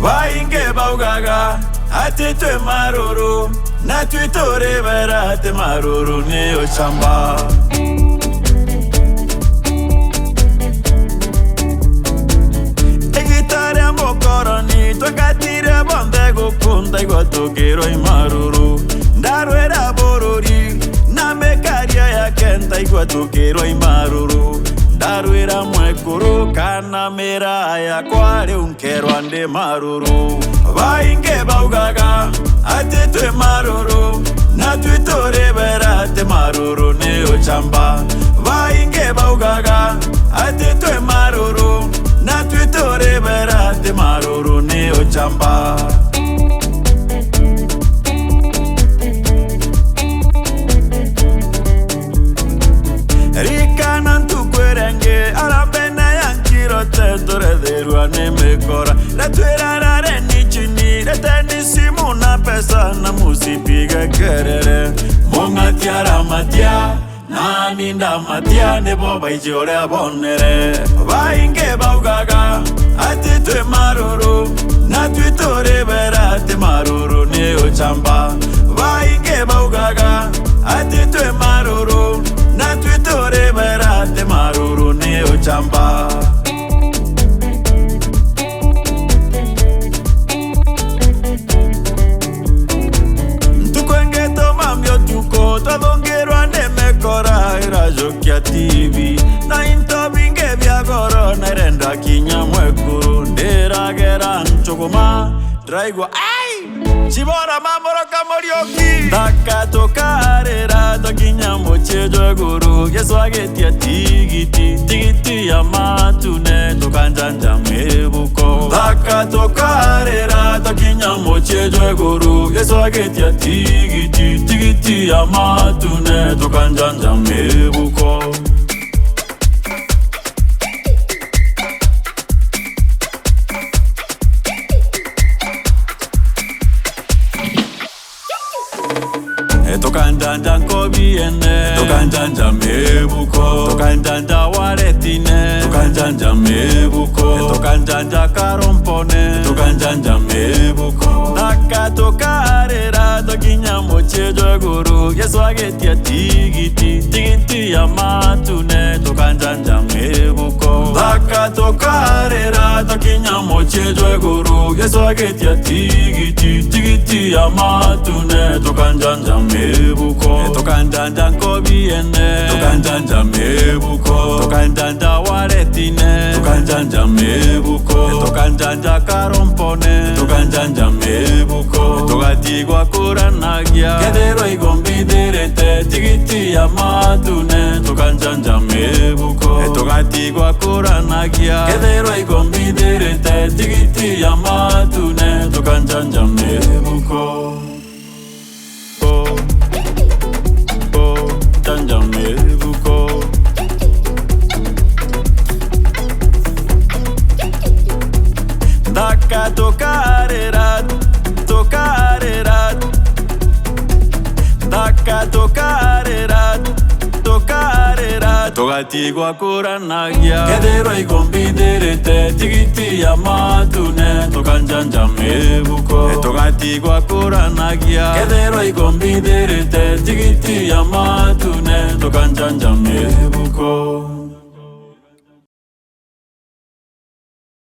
Vainge baugaga ati twe maruru na twitore berate maruru ni ochamba. Egitare mokoroni twakatire bonde gukunda igwatugiro imaruru ndarwera borori na mekaria ya kenta igwatugiro imaruru ndarwera mwekuru kana mera ya kwari unkerwa ndi maruru. Vainge baugaga ati twe maruru na twitore berate maruru ni ochamba. Vainge baugaga ati twe maruru na twitore berate maruru ni ochamba. Rikana ntukwerenge arabena yankiro tedore derua nemekora letwerarare nichini letenisimu na pesa na musipiga kerere mongatiara matia nani nda matia nebo baijore abonere. Vainge baugaga ati twe maruru na twitore berate maruru ni ochamba. Vainge baugaga ati twe maruru na twitore berate maruru ni ochamba. Ntukwengeto mamyo tuko tadongerwa nemekora irajokia TV na intobinge byagoro nerenda kinyamwekuru nderagera nchokoma draigwa chibora mamoro kamorioki takatokarera takinyamo chejo guru Yesu agetia tigiti ya matune tokanjanja mebuko takatokarera takinyamo chejo guru Yesu agetia tigiti ya matune tokanjanja mebuko. Tokanjanja nkobiene tokanjanja mebuko tokanjanja waretine tokanjanja mebuko tokanjanja karompone tokanjanja mebuko nakatokarera tokinyamo chejo guru Yesu agetia tigiti ya matune tokanjanja mebuko nakatokarera tokinyamo chejo guru Yesu agetia tigiti ya matune tokanjanja mebuko tokanjanja nkobiene tokanjanja mebuko tokanjanja waretine tokanjanja mebuko tokanjanja karompone tokanjanja mebuko togatigwa kuranagia kedero igombidirete tigiti ya matune tokanjanja mebuko togatigwa kuranagia kedero igombidirete tigiti ya matune tokanjanja mebuko. Janja mebuko Daka tokarera tokarera Daka tokarera tokarera togatigwa kuranagia kedero igombidirete tigiti ya matune tokanjanja mebuko togatigwa kuranagia kedero igombidirete tigiti ya matune tokanjanja mebuko.